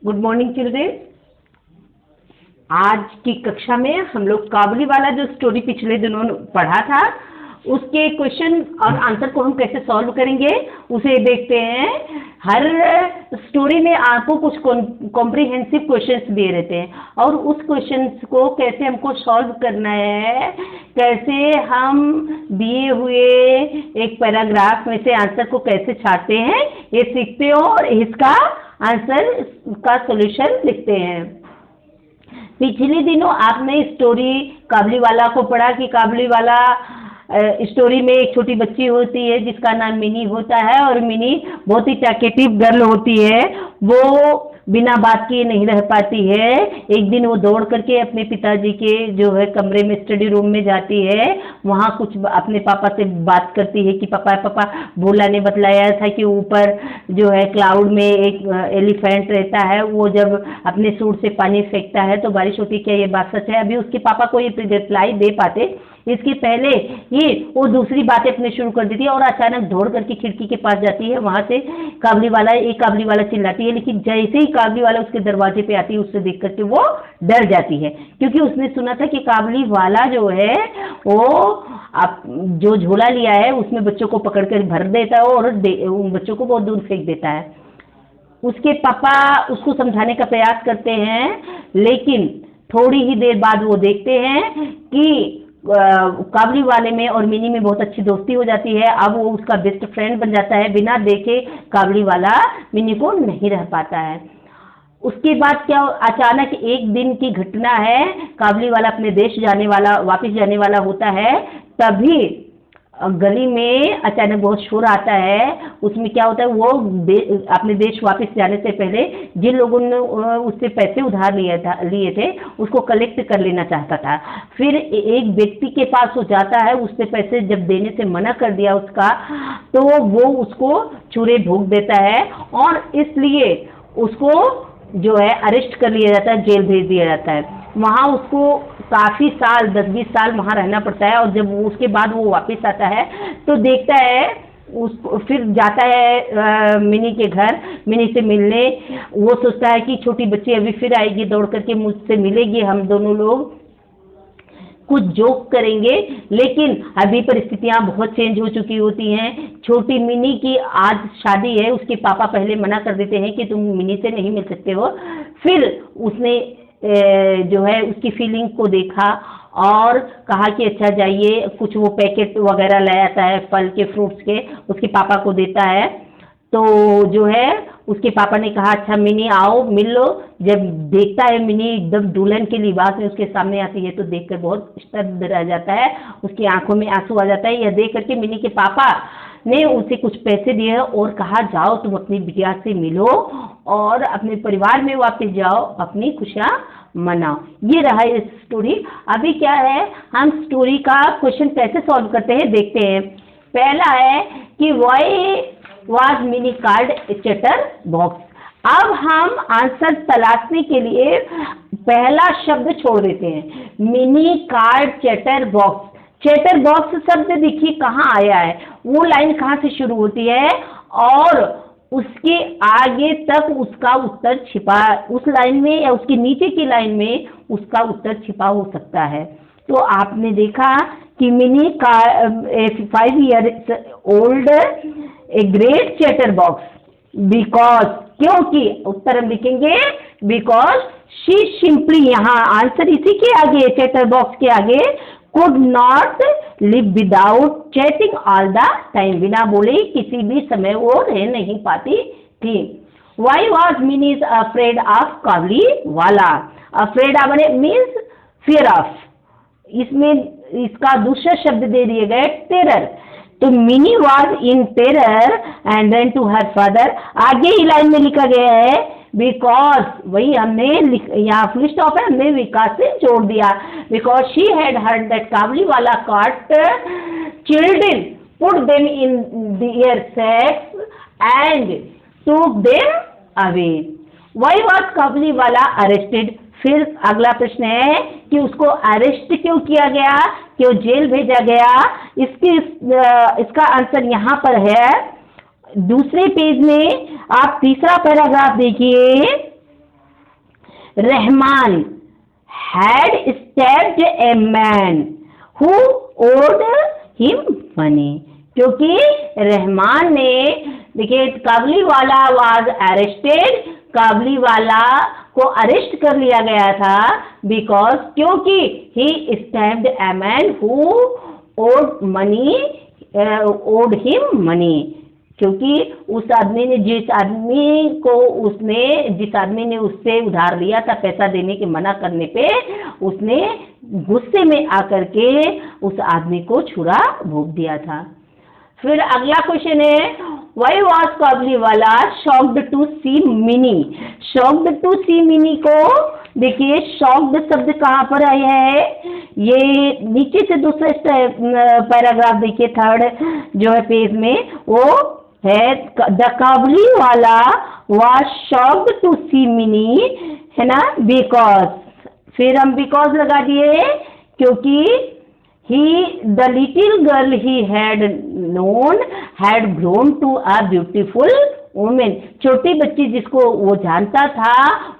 Good morning children. आज की कक्षा में हम लोग काबुली वाला जो स्टोरी पिछले दिनों पढ़ा था उसके क्वेश्चन और आंसर को हम कैसे सॉल्व करेंगे उसे देखते हैं। हर स्टोरी में आपको कुछ कॉम्प्रिहेंसिव क्वेश्चंस दिए रहते हैं और उस क्वेश्चंस को कैसे हमको सॉल्व करना है, कैसे हम दिए हुए एक पैराग्राफ में से आंसर को कैसे छाटते हैं ये सीखते हो और इसका आंसर का सॉल्यूशन लिखते हैं। पिछले दिनों आपने स्टोरी काबुली वाला को पढ़ा कि काबुली वाला स्टोरी में एक छोटी बच्ची होती है जिसका नाम मिनी होता है और मिनी बहुत ही टैकेटिव गर्ल होती है। वो बिना बात किए नहीं रह पाती है। एक दिन वो दौड़ करके अपने पिताजी के जो है कमरे में स्टडी रूम में जाती है। वहाँ कुछ अपने पापा से बात करती है कि पापा भोला ने बतलाया था कि ऊपर जो है क्लाउड में एक एलिफेंट रहता है, वो जब अपने सूट से पानी फेंकता है तो बारिश होती है। क्या ये बात सच है? अभी उसके पापा को ये रिप्लाई दे पाते इसके पहले ही वो दूसरी बातें अपने शुरू कर देती है और अचानक दौड़ करके खिड़की के पास जाती है। वहाँ से काबुली वाला चिल्लाती है, लेकिन जैसे ही काबुली वाला उसके दरवाजे पे आती है उससे देख करके वो डर जाती है क्योंकि उसने सुना था कि काबुली वाला जो है वो जो झोला लिया है उसमें बच्चों को पकड़ कर भर देता है और उन बच्चों को बहुत दूर फेंक देता है। उसके पापा उसको समझाने का प्रयास करते हैं, लेकिन थोड़ी ही देर बाद वो देखते हैं कि काबुली वाले में और मिनी में बहुत अच्छी दोस्ती हो जाती है। अब वो उसका बेस्ट फ्रेंड बन जाता है। बिना देखे काबुली वाला मिनी को नहीं रह पाता है। उसके बाद क्या, अचानक एक दिन की घटना है। काबुली वाला अपने देश वापस जाने वाला होता है। तभी गली में अचानक बहुत शोर आता है। उसमें क्या होता है, वो अपने देश वापस जाने से पहले जिन लोगों ने उससे पैसे उधार लिए थे उसको कलेक्ट कर लेना चाहता था। फिर एक व्यक्ति के पास वो जाता है, उससे पैसे जब देने से मना कर दिया उसका, तो वो उसको छुरे भोंक देता है और इसलिए उसको जो है अरेस्ट कर लिया जाता है, जेल भेज दिया जाता है। वहाँ उसको काफ़ी साल 10-20 साल वहाँ रहना पड़ता है और जब उसके बाद वो वापस आता है तो देखता है उसको, फिर जाता है मिनी के घर मिनी से मिलने। वो सोचता है कि छोटी बच्ची अभी फिर आएगी, दौड़ करके मुझसे मिलेगी, हम दोनों लोग कुछ जोक करेंगे। लेकिन अभी परिस्थितियां बहुत चेंज हो चुकी होती हैं। छोटी मिनी की आज शादी है, उसके पापा पहले मना कर देते हैं कि तुम मिनी से नहीं मिल सकते हो। फिर उसने जो है उसकी फीलिंग को देखा और कहा कि अच्छा जाइए, कुछ वो पैकेट वगैरह ले आता है फल के, फ्रूट्स के, उसके पापा को देता है। तो जो है उसके पापा ने कहा अच्छा मिनी आओ मिल लो। जब देखता है मिनी एकदम दुल्हन के लिबास में उसके सामने आती है तो देखकर बहुत स्तब्ध रह जाता है, उसकी आंखों में आंसू आ जाता है। यह देख करके मिनी के पापा ने उसे कुछ पैसे दिए और कहा जाओ तुम अपनी बिटिया से मिलो और अपने परिवार में वापस जाओ, अपनी खुशियाँ मनाओ। ये रहा ये स्टोरी। अभी क्या है, हम स्टोरी का क्वेश्चन कैसे सॉल्व करते हैं देखते हैं। पहला है कि why was mini card chatter box. अब हम आंसर तलाशने के लिए पहला शब्द छोड़ देते हैं, mini card chatter box. Chatter box शब्द देखिए कहाँ आया है, वो लाइन कहाँ से शुरू होती है और उसके आगे तक उसका उत्तर छिपा, उस लाइन में या उसके नीचे की लाइन में उसका उत्तर छिपा हो सकता है। तो आपने देखा कि मिनी का 5 years old a great chatter box because, क्योंकि उत्तर हम लिखेंगे बिकॉज शी सिंपली, यहाँ आंसर इसी के आगे चैटर बॉक्स के आगे, could not live without chatting all the time, बिना बोले किसी भी समय वो रह नहीं पाती थी। Why was Mini afraid of Kabuliwala? Afraid मैंने मीन्स फियर ऑफ, इसमें इसका दूसरा शब्द दे दिए गए टेरर। तो Mini was in terror and then to her father, आगे ही लाइन में लिखा गया है बिकॉज, वही हमने यहाँ फुल स्टॉप है, हमने विकास से जोड़ दिया, because she had heard that Kabuliwala caught children, put them in their sacks and took them away. Why was Kabuliwala arrested? फिर अगला प्रश्न है कि उसको अरेस्ट क्यों किया गया, क्यों जेल भेजा गया? इसका आंसर यहाँ पर है दूसरे पेज में। आप तीसरा पैराग्राफ देखिए, Rahman had stabbed a man who owed him money। क्योंकि रहमान ने, देखिए, काबुली वाला वाज अरेस्टेड, काबुली वाला को अरेस्ट कर लिया गया था, बिकॉज, क्योंकि he stabbed a man who owed money, owed him money. क्योंकि उस आदमी ने, जिस आदमी ने उससे उधार लिया था, पैसा देने के मना करने पे उसने गुस्से में आकर के उस आदमी को छुरा भोंक दिया था। फिर अगला क्वेश्चन है, Y was Kabuliwala shocked to see Mini. Shocked to see Mini को देखिए, शॉक्ड शब्द कहाँ पर आया है, ये नीचे से दूसरे पैराग्राफ देखिए, थर्ड जो है पेज में, वो है the Kabuliwala was shocked to see Mini, है ना, बिकॉज, फिर हम बिकॉज लगा दिए, क्योंकि the little girl he had known had grown to a beautiful woman। छोटी बच्ची जिसको वो जानता था,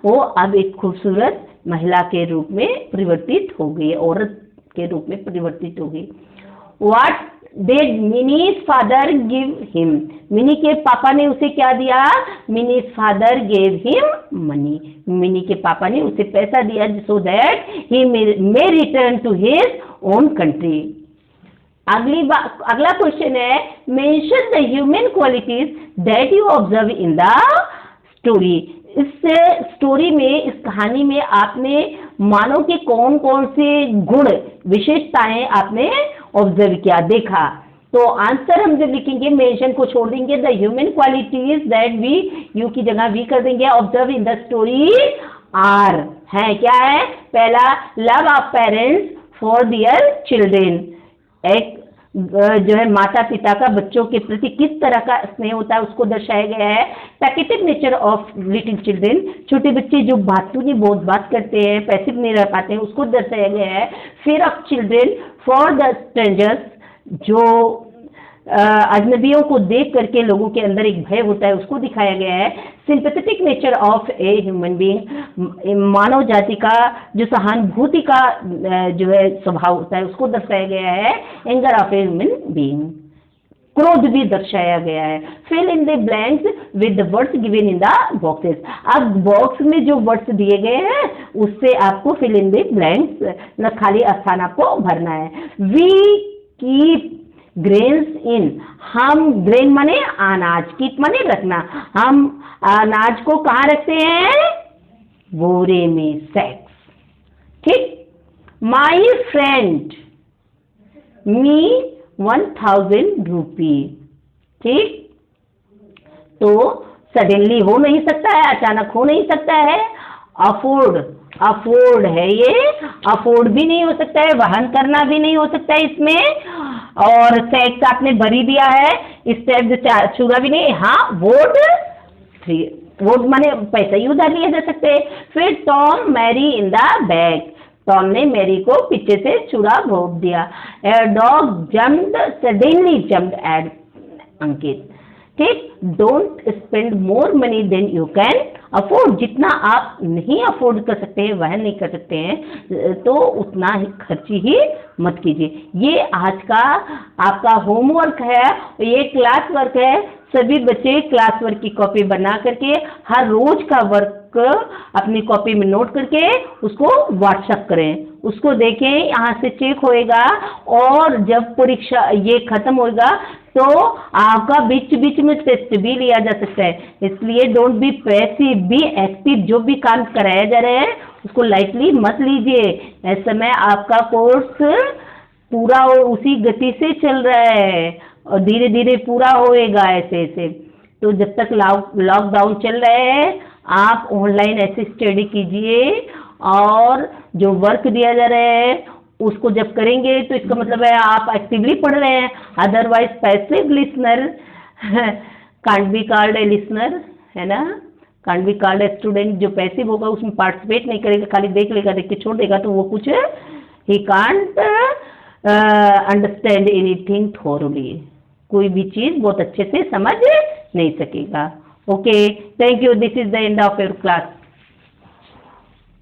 वो अब एक खूबसूरत महिला के रूप में परिवर्तित हो गई, औरत के रूप में परिवर्तित हो गई। What did Minnie's father give him? Mini के पापा ने उसे क्या दिया? Minnie's father gave him money। Mini के पापा ने उसे पैसा दिया, so that he may return to his own country। अगला क्वेश्चन है, mention the human qualities that you observe in the story। इस स्टोरी में, इस कहानी में आपने मानव के कौन कौन से गुण, विशेषताएं आपने ऑब्जर्व किया, देखा। तो आंसर हम जब लिखेंगे, मेंशन को छोड़ देंगे, the human qualities that we, you की जगह वी कर देंगे, observe in the story are, है क्या है, पहला, love of parents for their children. एक जो है माता पिता का बच्चों के प्रति किस तरह का स्नेह होता है उसको दर्शाया गया है। पैकेटिव नेचर ऑफ लिटिल चिल्ड्रेन, छोटे बच्चे जो बातूनी बहुत बात करते हैं, पैसिव नहीं रह पाते हैं, उसको दर्शाया गया है। Fear of children for the strangers, जो अजनबियों को देख करके लोगों के अंदर एक भय होता है, उसको दिखाया गया है। Sympathetic nature of a human being, मानव जाति का जो सहानुभूति का जो है स्वभाव होता है, उसको दर्शाया गया है। Anger of a human being, क्रोध भी दर्शाया गया है। Fill in the blanks with the words given in the boxes. अब बॉक्स में जो वर्ड्स दिए गए हैं उससे आपको फिल इन द ब्लैंक्स, खाली स्थान आपको भरना है। वी कीप ग्रेन्स इन, हम, ग्रेन माने अनाज, कीप माने रखना, हम अनाज को कहाँ रखते हैं, बोरे में, सैक्स, ठीक। माई फ्रेंड मी 1000 रुपी, ठीक। तो सडनली हो नहीं सकता है, अचानक हो नहीं सकता है। अफोर्ड, अफोर्ड है ये, अफोर्ड भी नहीं हो सकता है, वहन करना भी नहीं हो सकता है इसमें। और सेक्स आपने भरी दिया है, स्टेप छुरा भी नहीं। हाँ, वोट, वोट माने पैसा ही उधार लिया जा सकते हैं। फिर Tom Mary in the bag, Tom ने मैरी को पीछे से छुरा भोंक दिया। Dog jumped, suddenly jumped at Ankit, ठीक। Don't spend more money than you can afford, जितना आप नहीं अफोर्ड कर सकते हैं, वह नहीं कर सकते हैं, तो उतना ही खर्ची ही मत कीजिए। ये आज का आपका होमवर्क है, ये क्लास वर्क है। सभी बच्चे क्लास वर्क की कॉपी बना करके हर रोज का वर्क अपनी कॉपी में नोट करके उसको व्हाट्सएप करें, उसको देखें, यहाँ से चेक होएगा। और जब परीक्षा ये खत्म होएगा तो आपका बीच बीच में टेस्ट भी लिया जा सकता है। इसलिए don't be passive, be active. जो भी काम कराया जा रहा है उसको लाइटली मत लीजिए। इस समय आपका कोर्स पूरा उसी गति से चल रहा है और धीरे धीरे पूरा होएगा ऐसे ऐसे। तो जब तक लॉकडाउन चल रहा है आप ऑनलाइन ऐसे स्टडी कीजिए, और जो वर्क दिया जा रहा है उसको जब करेंगे तो इसका मतलब है आप एक्टिवली पढ़ रहे हैं। Otherwise passive listener can't be called a listener, है ना, can't be called a student. जो पैसिव होगा उसमें पार्टिसिपेट नहीं करेगा, खाली देख लेगा, देख के छोड़ देगा, तो वो कुछ he can't understand anything thoroughly, कोई भी चीज बहुत अच्छे से समझ नहीं सकेगा। Okay, thank you, this is the end of your class.